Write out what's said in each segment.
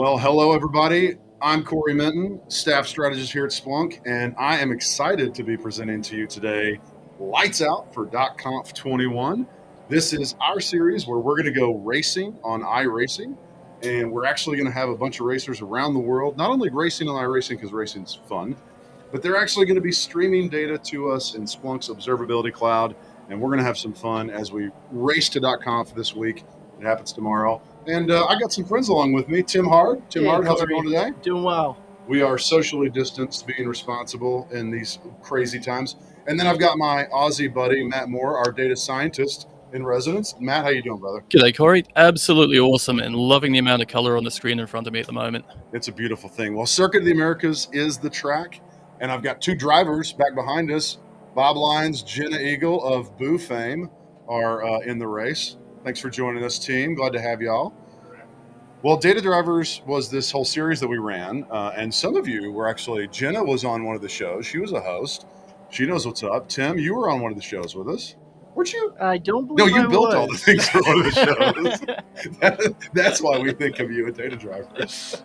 Well, hello, everybody. I'm Corey Minton, staff strategist here at Splunk, and I am excited to be presenting to you today Lights Out for conf21. This is our series where we're going to go racing on iRacing, and we're actually going to have a bunch of racers around the world, not only racing on iRacing because racing's fun, but they're actually going to be streaming data to us in Splunk's Observability Cloud, and we're going to have some fun as we race to .conf this week. It happens tomorrow. And I got some friends along with me. Tim Hard. Tim Hard, how's it going today? Doing well. We are socially distanced, being responsible in these crazy times. And then I've got my Aussie buddy, Matt Moore, our data scientist in residence. Matt, how you doing, brother? G'day, Corey. Absolutely awesome and loving the amount of color on the screen in front of me at the moment. It's a beautiful thing. Well, Circuit of the Americas is the track, and I've got two drivers back behind us. Bob Lyons, Jenna Eagle of Boo fame are in the race. Thanks for joining us, team. Glad to have y'all. Well, Data Drivers was this whole series that we ran, and some of you were actually, Jenna was on one of the shows. She was a host. She knows what's up. Tim, you were on one of the shows with us. Weren't you? I don't believe No, you I built was. all the things for one of the shows. That's why we think of you at Data Drivers.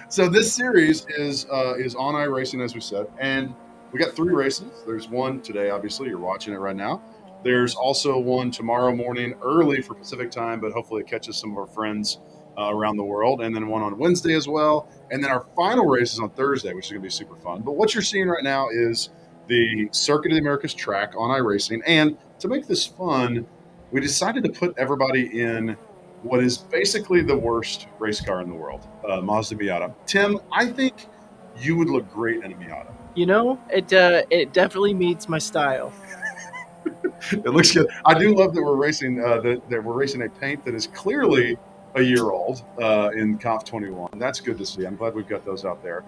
So this series is on iRacing, as we said, and we got 3 races. There's one today, obviously. You're watching it right now. There's also one tomorrow morning early for Pacific time, but hopefully it catches some of our friends around the world, and then one on Wednesday as well. And then our final race is on Thursday, which is going to be super fun. But what you're seeing right now is the Circuit of the Americas track on iRacing. And to make this fun, we decided to put everybody in what is basically the worst race car in the world, Mazda Miata. Tim, I think you would look great in a Miata. You know, it definitely meets my style. It looks good. I do love that we're racing that we're racing a paint that is clearly a year old in conf21. That's good to see. I'm glad we've got those out there.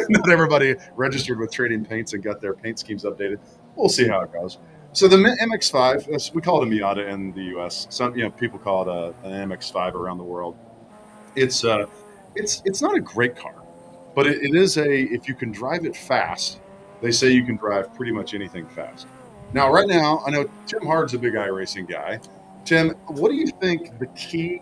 Not everybody registered with Trading Paints and got their paint schemes updated. We'll see how it goes. So the MX-5, we call it a Miata in the U.S. Some people call it an MX-5 around the world. It's not a great car, but it is if you can drive it fast, they say you can drive pretty much anything fast. Now, right now, I know Tim Hard's a big iRacing guy. Tim, what do you think the key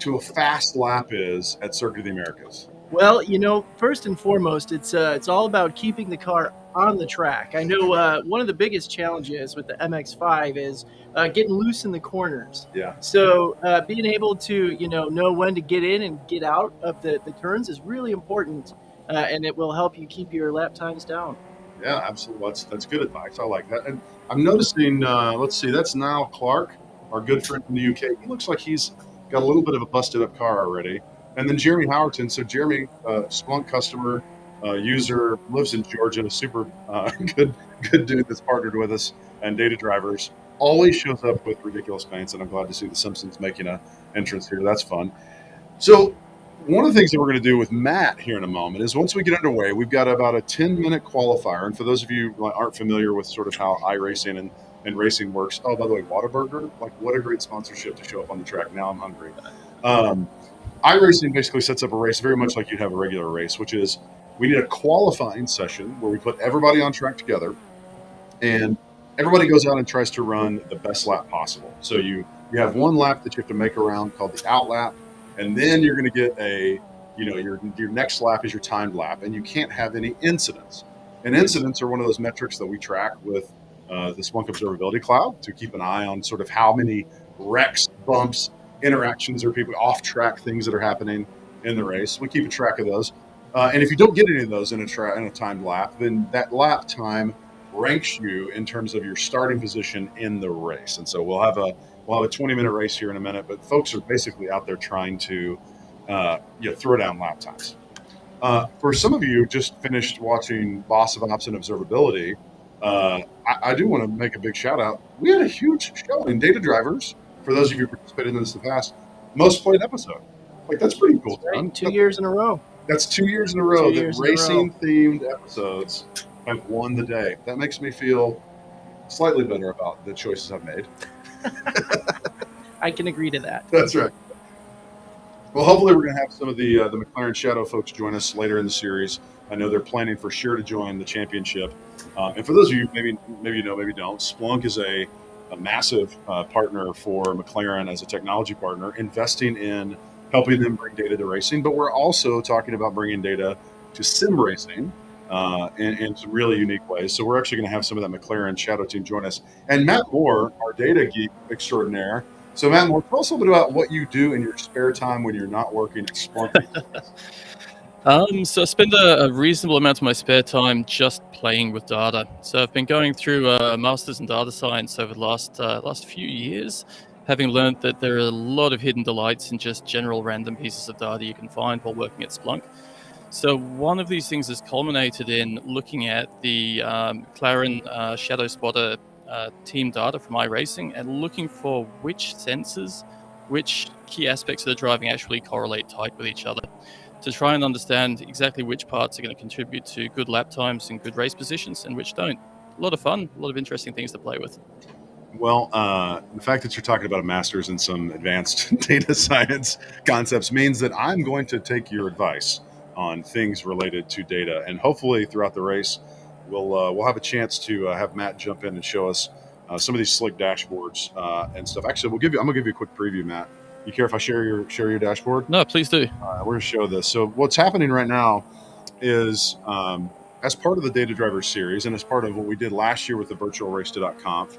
to a fast lap is at Circuit of the Americas? Well, you know, first and foremost, it's all about keeping the car on the track. I know one of the biggest challenges with the MX-5 is getting loose in the corners. Yeah. So being able to, know when to get in and get out of the turns is really important, and it will help you keep your lap times down. Yeah, absolutely. That's good advice. I like that. And I'm noticing, let's see, that's Niall Clark, our good friend from the UK. He looks like he's got a little bit of a busted up car already. And then Jeremy Howerton. So Jeremy, Splunk customer, user, lives in Georgia, super good dude that's partnered with us, and Data Drivers. Always shows up with ridiculous paints, and I'm glad to see the Simpsons making an entrance here. That's fun. So one of the things that we're going to do with Matt here in a moment is once we get underway, we've got about a 10-minute qualifier. And for those of you who aren't familiar with sort of how iRacing and racing works, oh, by the way, Whataburger, like what a great sponsorship to show up on the track. Now I'm hungry. iRacing basically sets up a race very much like you'd have a regular race, which is we need a qualifying session where we put everybody on track together, and everybody goes out and tries to run the best lap possible. So you have one lap that you have to make around called the out lap. And then you're going to get your next lap is your timed lap, and you can't have any incidents. And incidents are one of those metrics that we track with the Splunk Observability Cloud to keep an eye on sort of how many wrecks, bumps, interactions, or people off-track things that are happening in the race. We keep a track of those. And if you don't get any of those in a timed lap, then that lap time ranks you in terms of your starting position in the race. And so we'll have a 20-minute race here in a minute, but folks are basically out there trying to throw down lap times. For some of you who just finished watching Boss of Ops and Observability, I do want to make a big shout out. We had a huge show in Data Drivers. For those of you who participated in this in the past, most played episode. Like, that's pretty cool. That's right. 2 years in a row. That's 2 years in a row that racing-themed episodes have won the day. That makes me feel slightly better about the choices I've made. I can agree to that. That's right. Well, hopefully we're going to have some of the McLaren Shadow folks join us later in the series. I know they're planning for sure to join the championship. And for those of you, maybe you know, maybe don't, Splunk is a massive partner for McLaren as a technology partner, investing in helping them bring data to racing. But we're also talking about bringing data to sim racing in some really unique ways. So we're actually going to have some of that McLaren Shadow team join us. And Matt Moore, our data geek extraordinaire. So Matt Moore, tell us a little bit about what you do in your spare time when you're not working at Splunk. So I spend a reasonable amount of my spare time just playing with data. So I've been going through a master's in data science over the last few years, having learned that there are a lot of hidden delights in just general random pieces of data you can find while working at Splunk. So one of these things has culminated in looking at the McLaren Shadow Spotter team data from iRacing and looking for which sensors, which key aspects of the driving actually correlate tight with each other, to try and understand exactly which parts are going to contribute to good lap times and good race positions and which don't. A lot of fun, a lot of interesting things to play with. Well, the fact that you're talking about a master's in some advanced data science concepts means that I'm going to take your advice on things related to data, and hopefully throughout the race, we'll have a chance to have Matt jump in and show us some of these slick dashboards and stuff. Actually, I'm gonna give you a quick preview, Matt. You care if I share your dashboard? No, please do. We're going to show this. So what's happening right now is as part of the Data Driver series and as part of what we did last year with the virtual race.conf,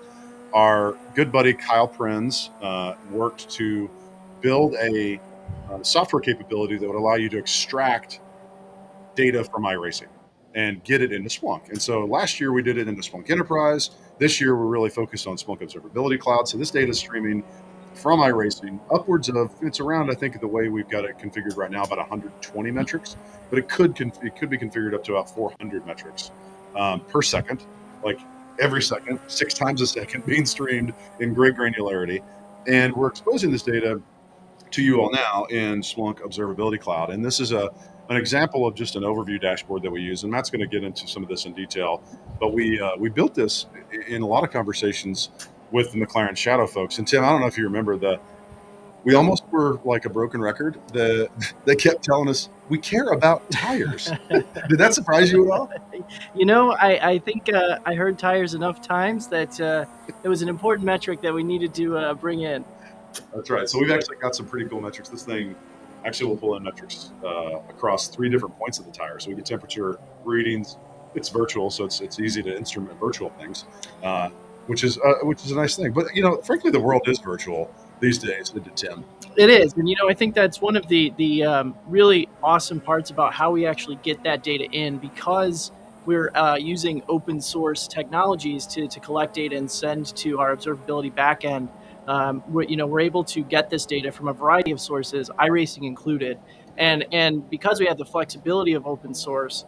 our good buddy Kyle Prinz worked to build a software capability that would allow you to extract data from iRacing and get it into Splunk. And so last year we did it into Splunk Enterprise. This year we're really focused on Splunk Observability Cloud. So this data is streaming from iRacing upwards of, it's around, I think the way we've got it configured right now, about 120 metrics, but it could be configured up to about 400 metrics per second, like every second, 6 times a second, being streamed in great granularity. And we're exposing this data to you all now in Splunk Observability Cloud. And this is an example of just an overview dashboard that we use. And Matt's going to get into some of this in detail. But we built this in a lot of conversations with the McLaren Shadow folks. And Tim, I don't know if you remember we almost were like a broken record. They kept telling us, we care about tires. Did that surprise you at all? You know, I think I heard tires enough times that it was an important metric that we needed to bring in. That's right. So we've actually got some pretty cool metrics. This thing actually will pull in metrics across 3 different points of the tire. So we get temperature readings. It's virtual, so it's easy to instrument virtual things, which is a nice thing. But frankly, the world is virtual these days, isn't it, Tim? It is, and I think that's one of the really awesome parts about how we actually get that data in, because we're using open source technologies to collect data and send to our observability backend. We're able to get this data from a variety of sources, iRacing included, and because we have the flexibility of open source,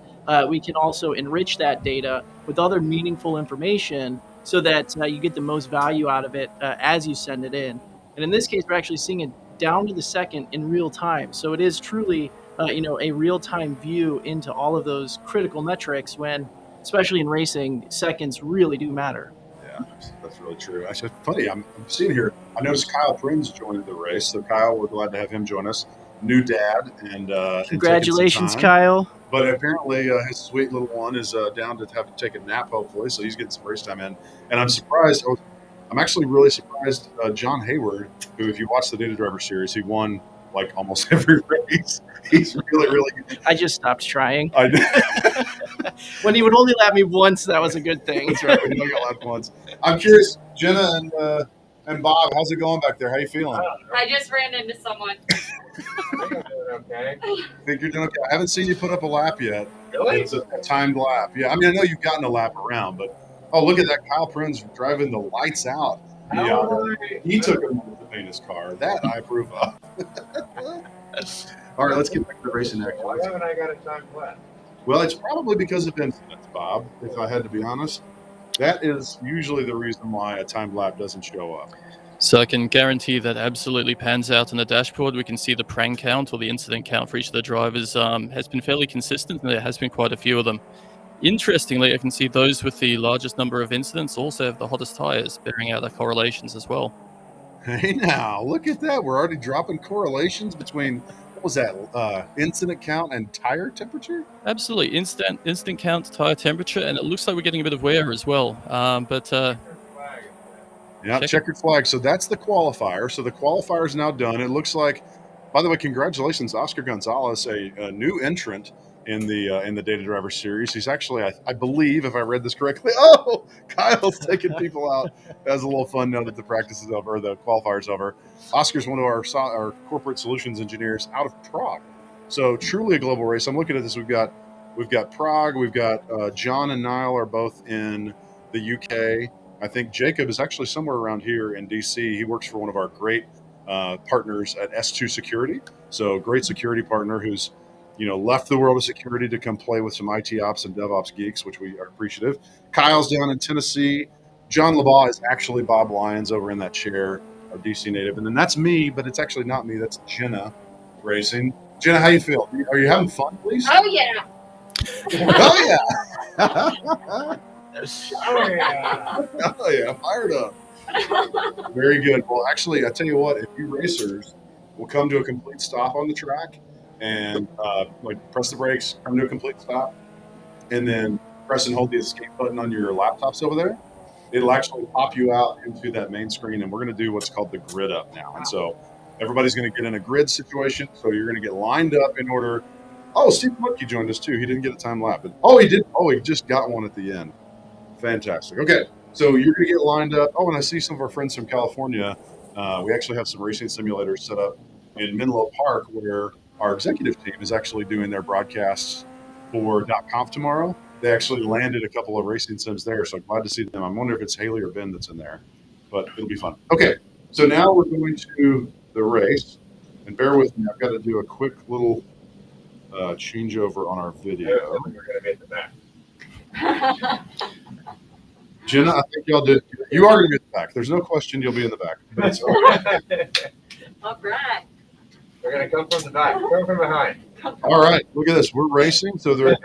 we can also enrich that data with other meaningful information so that you get the most value out of it as you send it in. And in this case, we're actually seeing it down to the second in real time. So it is truly, a real-time view into all of those critical metrics when, especially in racing, seconds really do matter. Yeah, that's really true. Actually, funny, I'm seeing here, I noticed Kyle Prinz joined the race. So Kyle, we're glad to have him join us. New dad, and congratulations, Kyle. But apparently his sweet little one is down to have to take a nap, hopefully. So he's getting some race time in. And I'm surprised. I'm actually really surprised. John Hayward, who, if you watch the Data Driver series, he won like almost every race. He's really, really good. I just stopped trying. When he would only lap me once, that was a good thing. That's right. We only got lapped once. I'm curious, Jenna and Bob, how's it going back there? How you feeling? I just ran into someone. I'm doing okay. I think you're doing okay. I haven't seen you put up a lap yet. Really? It's a timed lap. Yeah, I mean, I know you've gotten a lap around, but look at that. Kyle Prinz driving the lights out. He took a minute to paint his car. That I approve of. All right, let's get back to the racing action. Why haven't I got a time left? Well, it's probably because of incidents, Bob, if I had to be honest. That is usually the reason why a timed lap doesn't show up. So I can guarantee that absolutely pans out on the dashboard. We can see the prang count, or the incident count, for each of the drivers has been fairly consistent, and there has been quite a few of them. Interestingly, I can see those with the largest number of incidents also have the hottest tires, bearing out their correlations as well. Hey now, look at that. We're already dropping correlations between, what was that, incident count and tire temperature? Absolutely. Instant count, tire temperature, and it looks like we're getting a bit of wear as well. Yeah, checkered flag. So that's the qualifier. So the qualifier is now done. It looks like By the way, congratulations, Oscar Gonzalez, a new entrant in the Data Driver series. He's actually, I believe, if I read this correctly, Kyle's taking people out. That's a little fun now that the practice is over, the qualifier's over. Oscar's one of our corporate solutions engineers out of Prague. So truly a global race. I'm looking at this. We've got Prague. We've got John and Niall are both in the UK. I think Jacob is actually somewhere around here in DC. He works for one of our great partners at S2 Security. So great security partner who's left the world of security to come play with some IT ops and DevOps geeks, which we are appreciative. Kyle's down in Tennessee. John Labaugh is actually Bob Lyons over in that chair, our DC native. And then that's me, but it's actually not me. That's Jenna racing. Jenna, how you feel? Are you having fun, please? Oh yeah. Oh, yeah. Oh, yeah. Oh, yeah. Fired up. Very good. Well, actually, I tell you what, if you racers will come to a complete stop on the track and press the brakes, come to a complete stop, and then press and hold the escape button on your laptops over there, it'll actually pop you out into that main screen. And we're going to do what's called the grid up now. And so everybody's going to get in a grid situation. So you're going to get lined up in order. Oh, Steve Mutke joined us too. He didn't get a time lap. Oh, he did. Oh, he just got one at the end. Fantastic. Okay. So you're going to get lined up. Oh, and I see some of our friends from California. We actually have some racing simulators set up in Menlo Park where our executive team is actually doing their broadcasts for .conf tomorrow. They actually landed a couple of racing sims there, so glad to see them. I wonder if it's Haley or Ben that's in there, but it'll be fun. Okay, so now we're going to the race, and bear with me. I've got to do a quick little changeover on our video. We're going to be at the back. Jenna, I think y'all did. You are going to be at the back. There's no question you'll be in the back. But it's okay. All right. We're going to come from the back. Come from behind. All right, look at this. We're racing. So the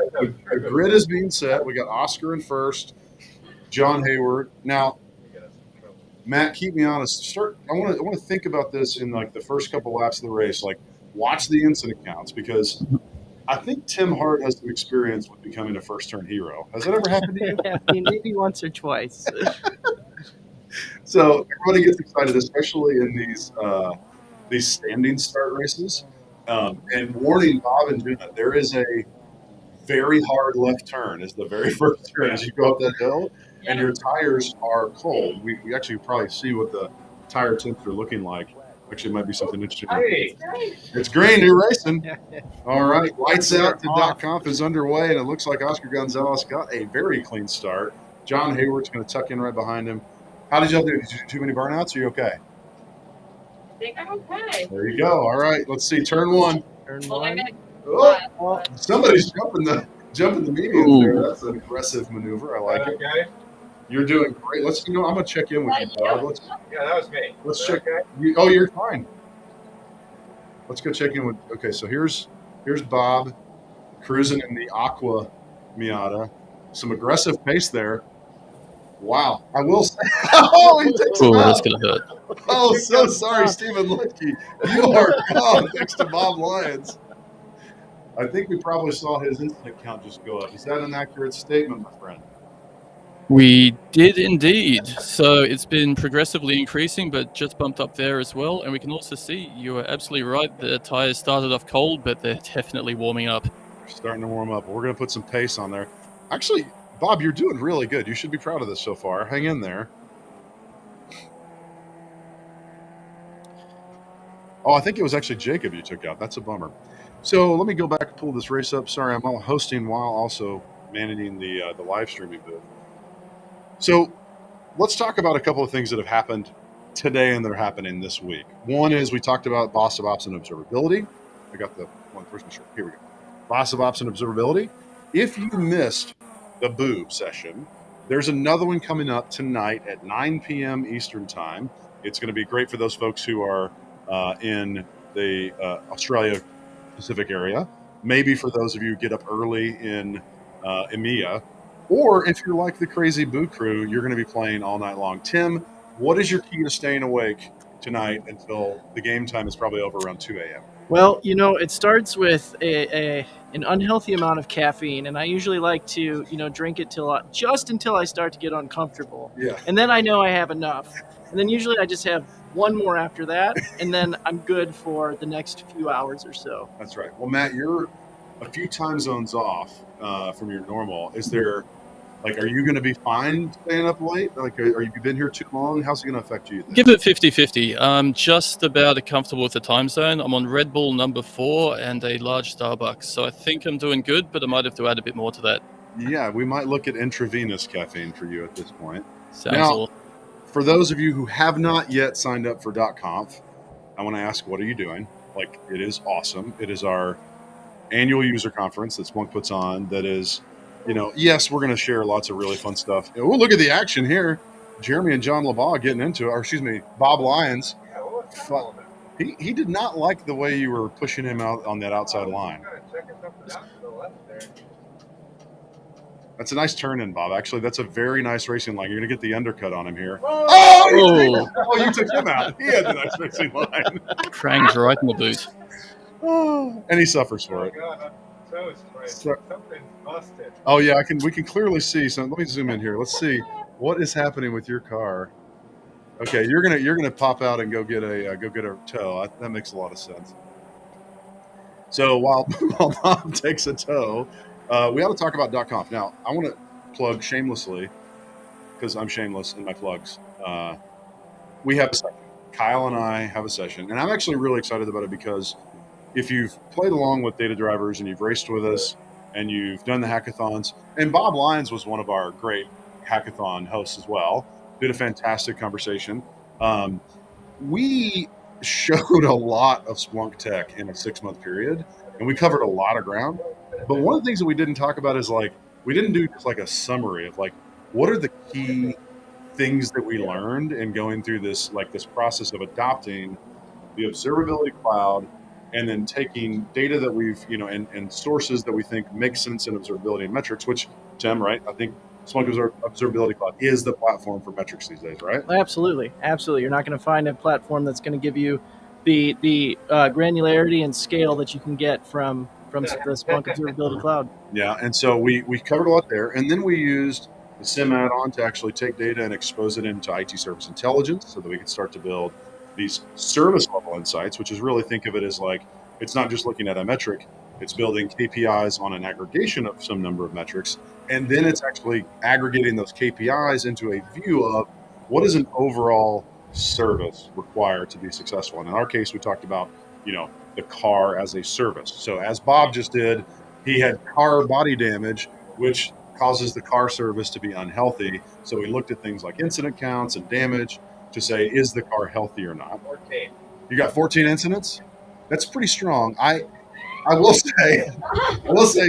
grid is being set. We got Oscar in first, John Hayward. Now, Matt, keep me honest. I want to think about this in like the first couple laps of the race. Like, watch the incident counts because I think Tim Hart has some experience with becoming a first-turn hero. Has that ever happened to you? I mean, maybe once or twice. So everybody gets excited, especially in these standing start races. And warning Bob and Jenna, there is a very hard left turn. Is the very first turn as you go up that hill, and your tires are cold. We actually probably see what the tire temps are looking like. Actually, it might be something interesting. Hey. It's green. You're racing. All right. Lights out to .conf is underway, and it looks like Oscar Gonzalez got a very clean start. John Hayward's going to tuck in right behind him. How did y'all do? Did you do too many burnouts? Are you okay? I think I'm okay. There you go. All right. Let's see. Turn one. Turn Well, one. Oh, somebody's jumping the median there. That's an aggressive maneuver. I like it. Okay. You're doing great. I'm going to check in with you, Bob. Yeah, that was me. Let's You check. okay? You're fine. Let's go check in with. Okay, so here's Bob cruising in the Aqua Miata. Some aggressive pace there. Wow, I will say. Oh, he takes Oh, him that's out. going to hurt. Oh, so sorry, Stephen Litkey. You are gone thanks to Bob Lyons. I think we probably saw his incident count just go up. Is that an accurate statement, my friend? We did indeed. So it's been progressively increasing, but just bumped up there as well. And we can also see you are absolutely right. The tires started off cold, but they're definitely warming up. They're starting to warm up. We're going to put some pace on there. Actually, Bob, you're doing really good. You should be proud of this so far. Hang in there. Oh, I think it was actually Jacob you took out. That's a bummer. So let me go back and pull this race up. Sorry, I'm hosting while also managing the live streaming booth. So let's talk about a couple of things that have happened today and that are happening this week. One is we talked about Boss of Ops and Observability. I got the one. Where's my shirt? Here we go. Boss of Ops and Observability. If you missed the Boob session, there's another one coming up tonight at 9 p.m. Eastern Time. It's going to be great for those folks who are in the Australia Pacific area. Maybe for those of you who get up early in EMEA. Or if you're like the crazy Boo crew, you're going to be playing all night long. Tim, what is your key to staying awake tonight until the game time is probably over around 2 a.m.? Well, it starts with an unhealthy amount of caffeine, and I usually like to, drink it just until I start to get uncomfortable, Yeah. and then I know I have enough, and then usually I just have one more after that, and then I'm good for the next few hours or so. That's right. Well, Matt, you're a few time zones off from your normal. Is there, are you going to be fine staying up late? Are you been here too long? How's it going to affect you? Give it 50-50. I'm just about comfortable with the time zone. I'm on Red Bull number 4 and a large Starbucks, so I think I'm doing good, but I might have to add a bit more to that. Yeah, we might look at intravenous caffeine for you at this point. Sounds Now, awesome. for those of you who have not yet signed up for .conf, I want to ask, what are you doing? It is awesome. It is our annual user conference that Splunk puts on that is, yes, we're going to share lots of really fun stuff. Oh, look at the action here. Jeremy and John LeBaugh getting into it, or excuse me, Bob Lyons. Yeah, what's that all about? He did not like the way you were pushing him out on that outside line. Kind of checking something out to the left there. That's a nice turn in, Bob. Actually, that's a very nice racing line. You're going to get the undercut on him here. Oh! Oh, you took him out. He had the nice racing line. Cranged right in the boot. Oh, and he suffers for it. God, I'm toast, right? So- Something's busted. Oh yeah, we can clearly see. So let me zoom in here. Let's see what is happening with your car. Okay, you're gonna pop out and go get a tow. That makes a lot of sense. So while Bob takes a tow, we ought to talk about .conf. Now I want to plug shamelessly, because I'm shameless in my plugs. We have a session. Kyle and I have a session, and I'm actually really excited about it because if you've played along with data drivers and you've raced with us and you've done the hackathons, and Bob Lyons was one of our great hackathon hosts as well, did a fantastic conversation. We showed a lot of Splunk tech in a 6-month period, and we covered a lot of ground. But one of the things that we didn't talk about is we didn't do just a summary of what are the key things that we learned in going through this this process of adopting the observability cloud and then taking data that we've and sources that we think make sense in observability and metrics, which Tim, right, I think Splunk Observability Cloud is the platform for metrics these days, right? Absolutely. You're not going to find a platform that's going to give you the granularity and scale that you can get from the Splunk Observability Cloud. Yeah, and so we covered a lot there, and then we used the SIM add-on to actually take data and expose it into IT service intelligence so that we could start to build these service level insights, which is really, think of it as it's not just looking at a metric, it's building KPIs on an aggregation of some number of metrics, and then it's actually aggregating those KPIs into a view of what is an overall service required to be successful. And in our case, we talked about, the car as a service. So as Bob just did, he had car body damage, which causes the car service to be unhealthy. So we looked at things like incident counts and damage to say, is the car healthy or not? 14. You got 14 incidents? That's pretty strong. I will say,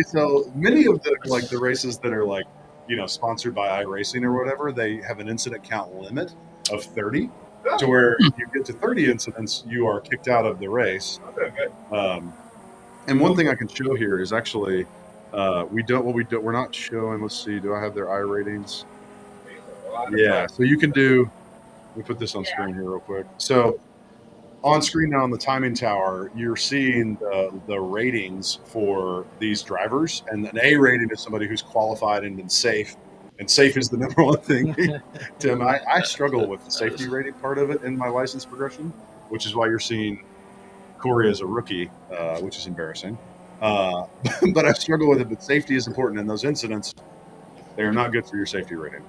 so many of the races that are sponsored by iRacing or whatever, they have an incident count limit of 30, to where you get to 30 incidents, you are kicked out of the race. Okay, good. And one thing I can show here is actually, we're not showing, let's see, do I have their iRatings? Yeah, so you can do, let me put this on screen here real quick. So on screen now on the timing tower, you're seeing the ratings for these drivers, and an A rating is somebody who's qualified and been safe, and safe is the number one thing. Tim, I struggle with the safety rating part of it in my license progression, which is why you're seeing Corey as a rookie, which is embarrassing. But I struggle with it, but safety is important, and those incidents, they are not good for your safety rating.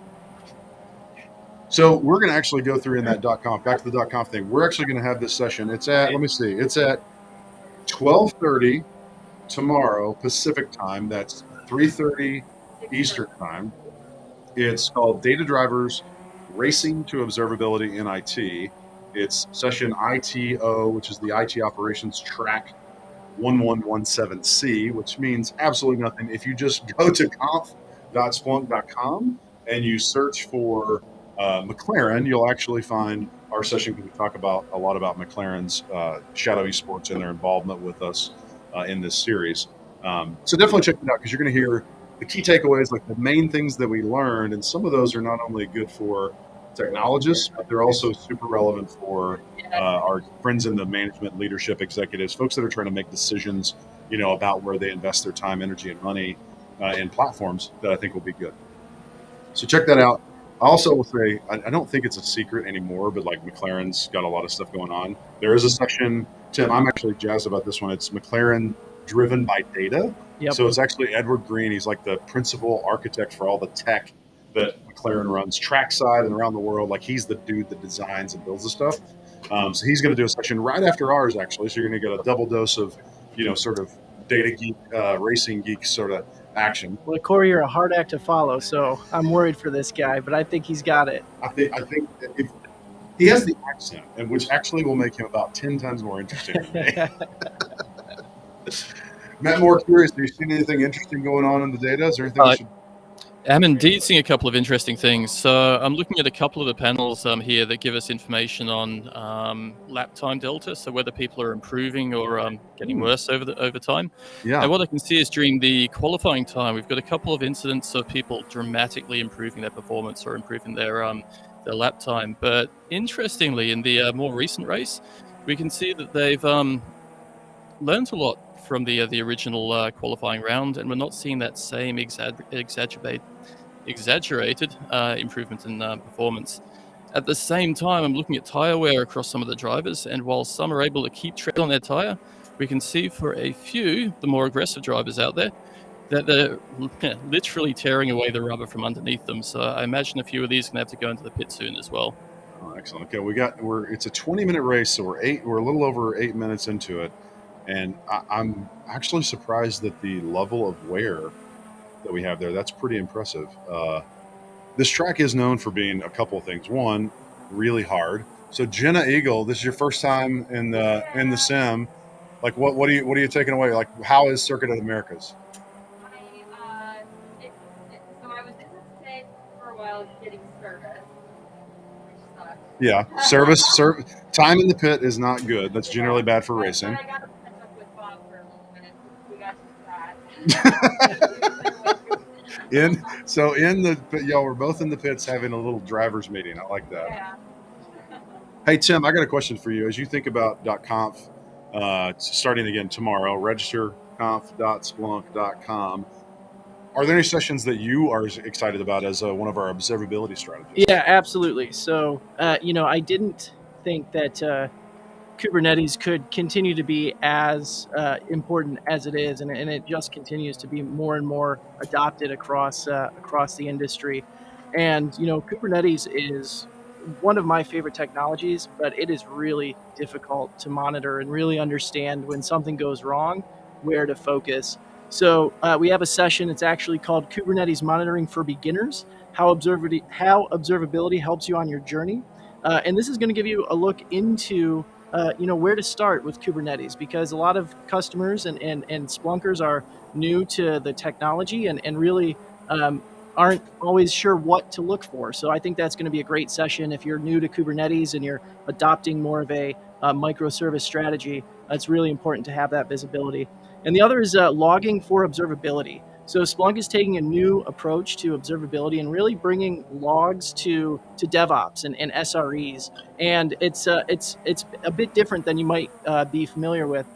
So we're going to actually go through in that .conf, back to the .conf thing. We're actually going to have this session. It's at 12:30 tomorrow Pacific time. That's 3:30 Eastern time. It's called Data Drivers Racing to Observability in IT. It's session ITO, which is the IT Operations Track 1117C, which means absolutely nothing. If you just go to conf.splunk.com and you search for McLaren, you'll actually find our session because we talk a lot about McLaren's Shadow Esports and their involvement with us in this series. So definitely check it out because you're going to hear the key takeaways, the main things that we learned, and some of those are not only good for technologists, but they're also super relevant for our friends in the management, leadership, executives, folks that are trying to make decisions, about where they invest their time, energy, and money in platforms that I think will be good. So check that out. I also will say, I don't think it's a secret anymore, but like McLaren's got a lot of stuff going on. There is a section, Tim, I'm actually jazzed about this one. It's McLaren driven by data. Yep. So it's actually Edward Green. He's like the principal architect for all the tech that McLaren runs trackside and around the world. Like he's the dude that designs and builds the stuff. So he's going to do a section right after ours, actually. So you're going to get a double dose of, sort of data geek, racing geek sort of action. Well, Corey, you're a hard act to follow, so I'm worried for this guy, but I think he's got it. I think if he has the accent, and which actually will make him about 10 times more interesting than me. Matt, more curious, have you seen anything interesting going on in the data? Is there anything we should... I'm indeed seeing a couple of interesting things. So I'm looking at a couple of the panels here that give us information on lap time delta, so whether people are improving or getting worse over time. Yeah. And what I can see is during the qualifying time, we've got a couple of incidents of people dramatically improving their performance or improving their lap time. But interestingly, in the more recent race, we can see that they've learned a lot from the original qualifying round, and we're not seeing that same exaggerated improvement in performance. At the same time, I'm looking at tire wear across some of the drivers, and while some are able to keep tread on their tire, we can see for a few, the more aggressive drivers out there, that they're literally tearing away the rubber from underneath them. So I imagine a few of these are going to have to go into the pit soon as well. Oh, excellent. Okay, it's a 20-minute race, so we're a little over 8 minutes into it. And I'm actually surprised that the level of wear that we have there, that's pretty impressive. This track is known for being a couple of things. One, really hard. So Jenna Eagle, this is your first time in the sim. Like what are you taking away? Like how is Circuit of the Americas? So I was in the pit for a while getting service, which sucked. Yeah, service time in the pit is not good. That's generally bad for racing. But I got to catch up with Bob for a little minute. We got to that. Y'all were both in the pits having a little driver's meeting. I like that. Yeah. Hey Tim, I got a question for you. As you think about .conf starting again tomorrow, register conf.splunk.com. Are there any sessions that you are excited about as one of our observability strategies? Yeah, absolutely. So, I didn't think that Kubernetes could continue to be as important as it is, and it just continues to be more and more adopted across the industry. And Kubernetes is one of my favorite technologies, but it is really difficult to monitor and really understand when something goes wrong, where to focus. So we have a session. It's actually called Kubernetes Monitoring for Beginners: How Observability Helps You on Your Journey. And this is going to give you a look into where to start with Kubernetes, because a lot of customers and Splunkers are new to the technology and really aren't always sure what to look for. So I think that's going to be a great session if you're new to Kubernetes and you're adopting more of a microservice strategy. It's really important to have that visibility. And the other is logging for observability. So Splunk is taking a new approach to observability and really bringing logs to DevOps and SREs. And it's a bit different than you might be familiar with.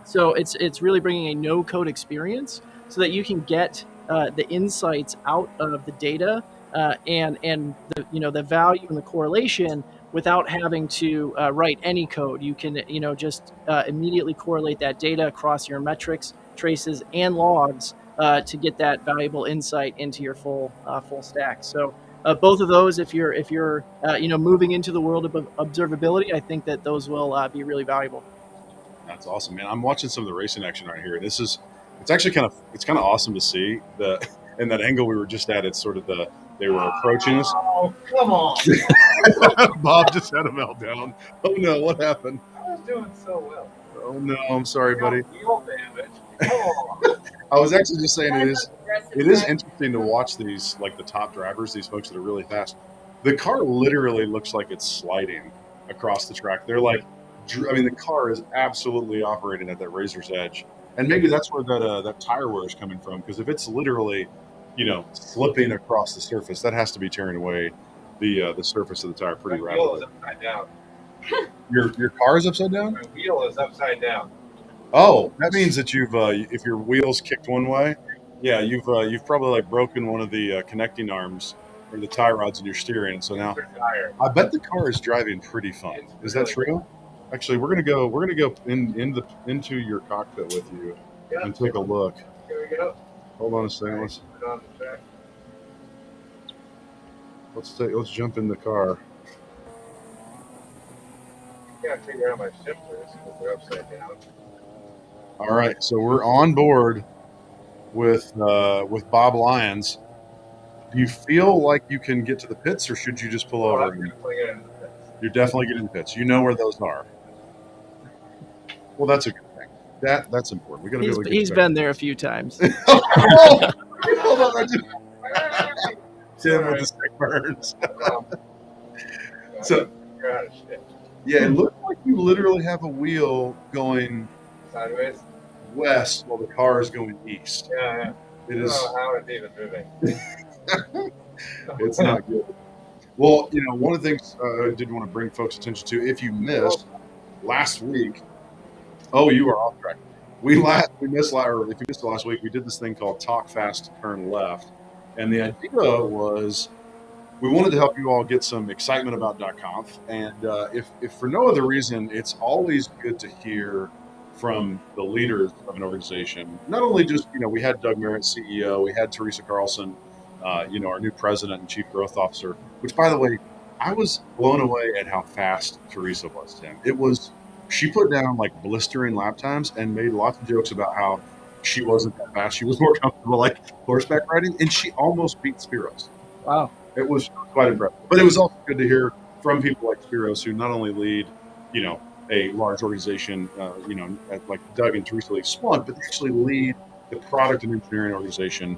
So it's really bringing a no-code experience so that you can get the insights out of the data and the value and the correlation without having to write any code. You can just immediately correlate that data across your metrics, traces, and logs to get that valuable insight into your full stack. So both of those, if you're moving into the world of observability, I think that those will be really valuable. That's awesome, man. I'm watching some of the racing action right here. It's actually kind of awesome to see in that angle we were just at. It's sort of they were approaching us. Oh, come on. Bob just had a meltdown. Oh no, what happened? I was doing so well. Oh no, I'm sorry, buddy. Fuel damage. Come on. I was actually just saying it is interesting to watch these, like the top drivers, these folks that are really fast. The car literally looks like it's sliding across the track. They're like, the car is absolutely operating at that razor's edge. And maybe that's where that tire wear is coming from, because if it's literally, slipping across the surface, that has to be tearing away the surface of the tire My pretty wheel is rapidly. upside down. Your car is upside down? My wheel is upside down. Oh, that means that you've if your wheels kicked one way, yeah, you've probably like broken one of the connecting arms or the tie rods in your steering. And so now They're tired. I bet the car is driving pretty fun. Is that true? Actually, we're gonna go into your cockpit with you Yeah. and take a look. Here we go. Hold on a second. Put it on the track. Let's jump in the car. Gotta figure out my shifters because they're upside down. All right, so we're on board with Bob Lyons. Do you feel like you can get to the pits, or should you just pull Oh, over? I'm definitely getting the pits. You're definitely getting the pits. You know where those are. Well, that's a good thing. That's important. We got to be able to get He's been there a few times. Oh, hold on, I just Tim with Sorry. the sick burns. So, So- you're out of shit. Yeah, it looks like you literally have a wheel going Sideways? west while the car is going east. Yeah, yeah. It I is. don't know how it's even moving. It's not good. Well, one of the things I did want to bring folks' attention to, if you missed last week, you are off track. We missed or if you missed it last week, we did this thing called Talk Fast, Turn Left, and the idea was we wanted to help you all get some excitement about .conf, and if for no other reason, it's always good to hear from the leaders of an organization. Not only just we had Doug Merritt, CEO, we had Teresa Carlson, our new president and chief growth officer. Which, by the way, I was blown away at how fast Teresa was. Tim, she put down like blistering lap times and made lots of jokes about how she wasn't that fast. She was more comfortable like horseback riding, and she almost beat Spiros. Wow. It was quite impressive. But it was also good to hear from people like Spiros, who not only lead, a large organization, like Doug and Teresa lead Splunk, but they actually lead the product and engineering organization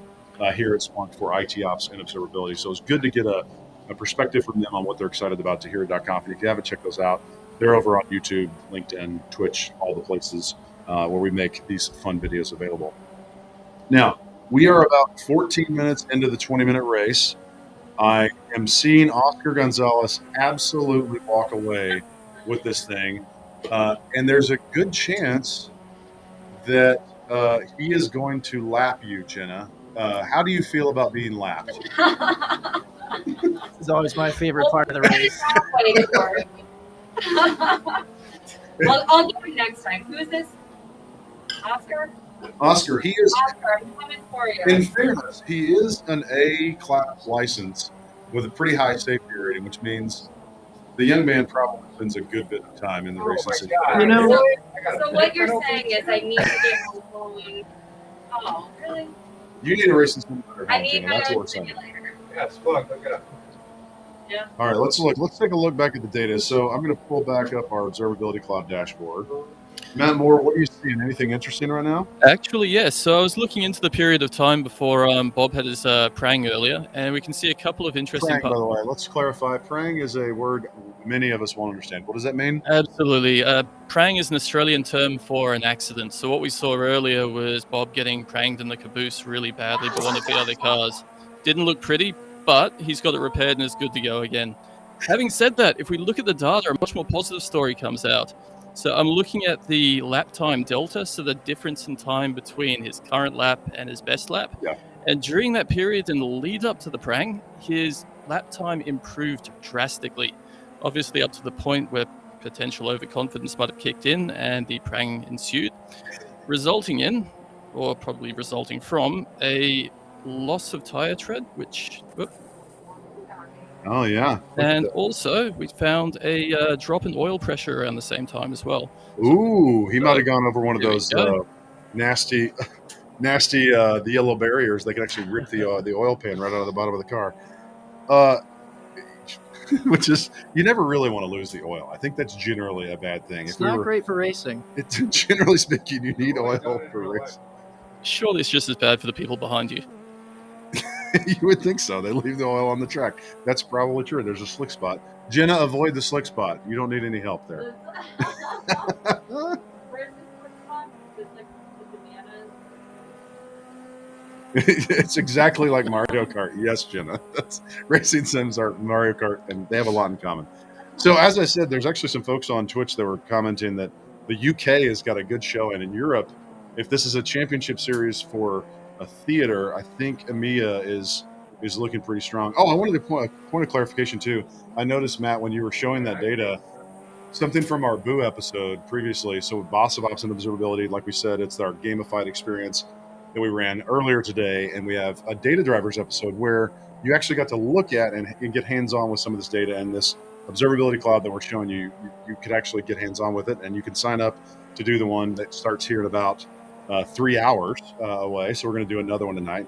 here at Splunk for IT ops and observability. So it's good to get a perspective from them on what they're excited about to hear at .conf. And if you haven't checked those out, they're over on YouTube, LinkedIn, Twitch, all the places where we make these fun videos available. Now, we are about 14 minutes into the 20-minute race. I am seeing Oscar Gonzalez absolutely walk away with this thing. And there's a good chance that he is going to lap you, Jenna. How do you feel about being lapped? This is always my favorite part of the race. Wait for it. I'll get it next time. Who is this? Oscar? Oscar, he is, Oscar, I'm coming for you. in fairness, he is an A-class license with a pretty high safety rating, which means the young man probably spends a good bit of time in the Oh racing my system. God. You know- So what you're saying is I need to get my phone. Oh, really? You need a racing simulator I home, need Jenna. my That's what own we're saying. simulator. Yeah, Splunk, look it up. All right, let's take a look back at the data. So I'm going to pull back up our Observability Cloud dashboard. Matt Moore, what are you seeing? Anything interesting right now? Actually, yes. So I was looking into the period of time before Bob had his prang earlier, and we can see a couple of interesting Prang, by parts. the way, let's clarify. Prang is a word many of us won't understand. What does that mean? Absolutely. Prang is an Australian term for an accident. So what we saw earlier was Bob getting pranged in the caboose really badly by one of the other cars. Didn't look pretty, but he's got it repaired and is good to go again. Having said that, if we look at the data, a much more positive story comes out. So I'm looking at the lap time delta, so the difference in time between his current lap and his best lap. Yeah. And during that period in the lead up to the prang, his lap time improved drastically. Obviously up to the point where potential overconfidence might have kicked in and the prang ensued, resulting in, or probably resulting from, a loss of tire tread, which Oh, yeah. and also we found a drop in oil pressure around the same time as well. Ooh, he might have gone over one of Here we those go. nasty, the yellow barriers. They can actually rip the oil pan right out of the bottom of the car. Which is, you never really want to lose the oil. I think that's generally a bad thing. It's not great for racing. Generally speaking, you need oil for race. Surely it's just as bad for the people behind you. You would think so. They leave the oil on the track. That's probably true. There's a slick spot. Jenna, avoid the slick spot. You don't need any help there. Where's this one from? Just like the bananas. It's exactly like Mario Kart. Yes, Jenna. Racing sims are Mario Kart, and they have a lot in common. So, as I said, there's actually some folks on Twitch that were commenting that the UK has got a good show, and in Europe, if this is a championship series for a theater, I think EMEA is looking pretty strong. Oh, I wanted to point of clarification too. I noticed, Matt, when you were showing that data, something from our Boo episode previously. So, Boss of Ops and Observability, like we said, it's our gamified experience that we ran earlier today, and we have a data drivers episode where you actually got to look at and get hands-on with some of this data, and this observability cloud that we're showing you, you could actually get hands-on with it, and you can sign up to do the one that starts here in about 3 hours away. So we're going to do another one tonight.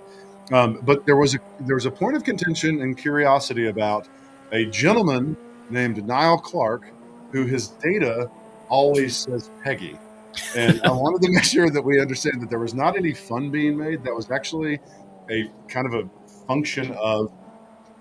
But there was a point of contention and curiosity about a gentleman named Niall Clark, who his data always says Peggy. And I wanted to make sure that we understand that there was not any fun being made. That was actually a kind of a function of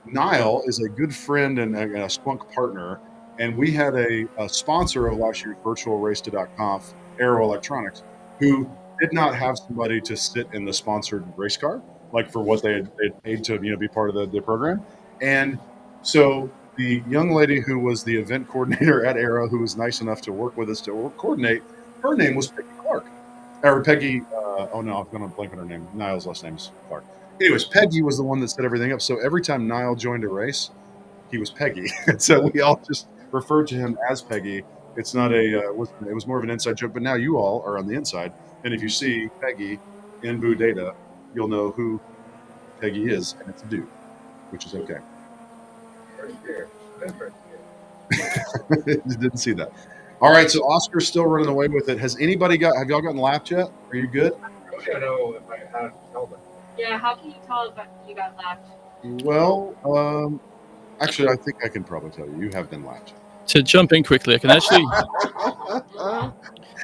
Niall is a good friend and a Splunk partner. And we had a sponsor of last year's virtual race2.conf, Aero Electronics, who did not have somebody to sit in the sponsored race car, like for what they had paid to be part of the program. And so the young lady who was the event coordinator at Aero, who was nice enough to work with us to coordinate, her name was Peggy Clark. Or Peggy, oh no, I'm going to blank on her name. Niall's last name is Clark. Anyways, Peggy was the one that set everything up. So every time Niall joined a race, he was Peggy. And so we all just referred to him as Peggy. It's not it was more of an inside joke, but now you all are on the inside. And if you see Peggy in Boo data, you'll know who Peggy is, and it's a dude, which is okay. Didn't see that. All right, so Oscar's still running away with it. Have y'all gotten lapped yet? Are you good? I don't know if I have helmet. Yeah, how can you tell if you got lapped? Well, actually, I think I can probably tell you. You have been lapped. To jump in quickly, I can actually.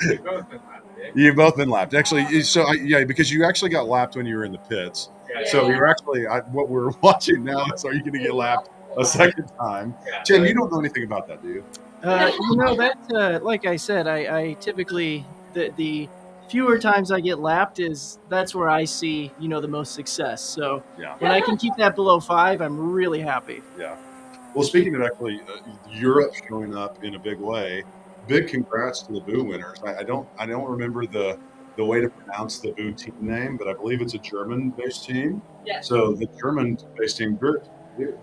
You've both been lapped, You've both been lapped. Actually, so yeah, because you actually got lapped when you were in the pits. Yeah. So you're actually what we're watching now is, are you going to get lapped a second time? Yeah. Tim, you don't know anything about that, do you? That like I said, I typically the fewer times I get lapped that's where I see the most success. So Yeah. when I can keep that below 5, I'm really happy. Yeah. Well, speaking of actually Europe showing up in a big way, big congrats to the Boo winners. I don't remember the way to pronounce the Boo team name, but I believe it's a German-based team. Yes. So the German-based team, do you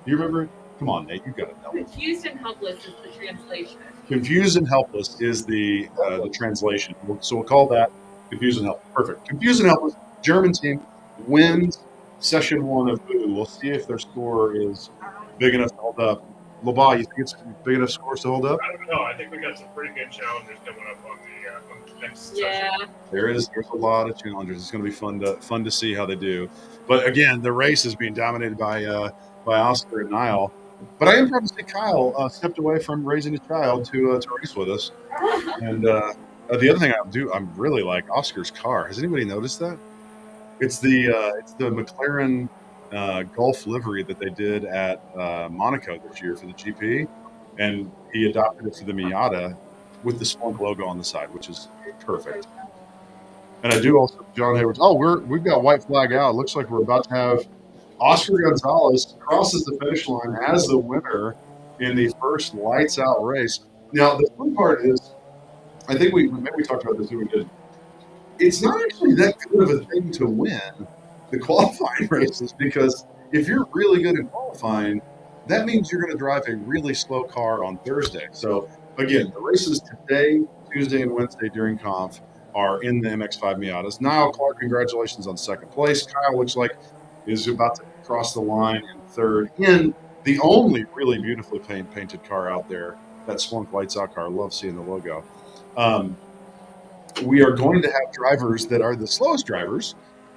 remember it? Come on, Nate, you got to know. Confused and helpless is the translation. Confused and helpless is the translation. So we'll call that confused and helpless. Perfect. Confused and helpless. German team wins session 1 of Boo. We'll see if their score is big enough to hold up. Laba, you think it's big enough scores to hold up? I don't know. I think we got some pretty good challengers coming up on the next Yeah. session. There's a lot of challengers. It's going to be fun to see how they do. But again, the race is being dominated by Oscar and Niall. But I am proud to see Kyle stepped away from raising a child to race with us. And the other thing I'm really like Oscar's car. Has anybody noticed that? It's the McLaren Golf livery that they did at Monaco this year for the GP, and he adopted it for the Miata with the Splunk logo on the side, which is perfect. And I do also, John Hayward's. Oh, we've got white flag out. It looks like we're about to have Oscar Gonzalez crosses the finish line as the winner in the first lights out race. Now, the fun part is, I think maybe we talked about this when we did. It's not actually that good of a thing to win the qualifying races, because if you're really good at qualifying, that means you're going to drive a really slow car on Thursday. So again, the races today, Tuesday, and Wednesday during conf are in the MX-5 Miatas. Niall Clark, congratulations on second place. Kyle looks like is about to cross the line in third in the only really beautifully painted car out there, that Splunk Lights Out car. I love seeing the logo. We are going to have drivers that are the slowest drivers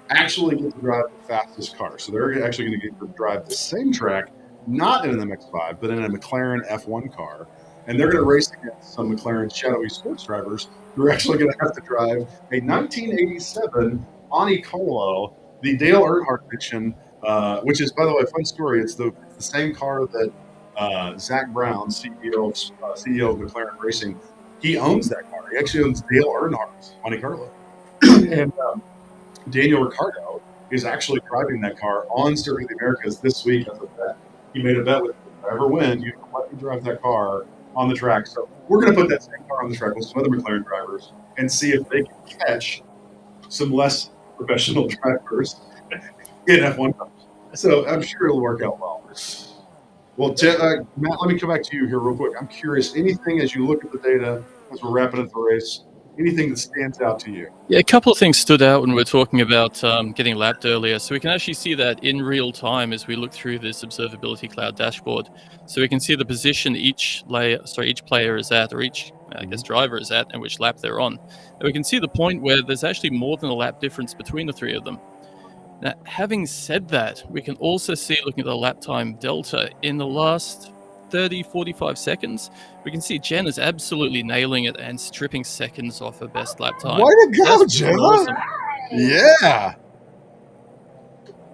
actually get to drive the fastest car. So they're actually going to get to drive the same track, not in an MX-5, but in a McLaren F1 car. And they're going to race against some McLaren shadowy sports drivers who are actually going to have to drive a 1987 Monte Carlo, the Dale Earnhardt edition, which is, by the way, a fun story. It's the same car that Zach Brown, CEO of McLaren Racing, he owns that car. He actually owns Dale Earnhardt's Monte Carlo. And Daniel Ricciardo is actually driving that car on Circuit of the Americas this week as a bet. He made a bet with me. If I ever win, you can let me drive that car on the track. So we're going to put that same car on the track with some other McLaren drivers and see if they can catch some less professional drivers in F1 cars. So I'm sure it'll work out well. Well, Matt, let me come back to you here real quick. I'm curious, anything as you look at the data, as we're wrapping up the race, anything that stands out to you? Yeah, a couple of things stood out when we were talking about getting lapped earlier. So we can actually see that in real time as we look through this Observability Cloud dashboard. So we can see the position each player is at, or each driver is at, and which lap they're on. And we can see the point where there's actually more than a lap difference between the three of them. Now, having said that, we can also see, looking at the lap time delta in the last 30, 45 seconds, we can see Jen is absolutely nailing it and stripping seconds off her best lap time. Way to go, That's Jenna! awesome. Yeah,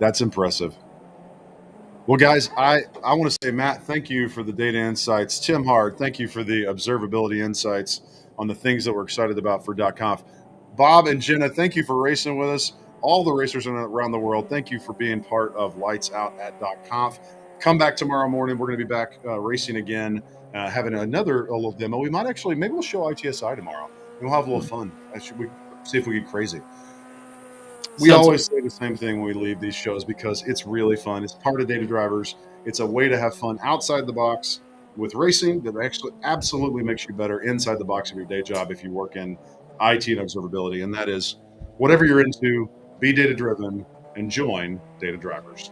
that's impressive. Well, guys, I want to say, Matt, thank you for the data insights. Tim Hard, thank you for the observability insights on the things that we're excited about for .conf. Bob and Jenna, thank you for racing with us. All the racers around the world, thank you for being part of Lights Out at .conf. Come back tomorrow morning. We're going to be back racing again, having another little demo. We might actually, maybe we'll show ITSI tomorrow. And we'll have a little fun. We see if we get crazy. We always say the same thing when we leave these shows because it's really fun. It's part of Data Drivers. It's a way to have fun outside the box with racing that actually absolutely makes you better inside the box of your day job if you work in IT and observability. And that is whatever you're into, be data driven and join Data Drivers.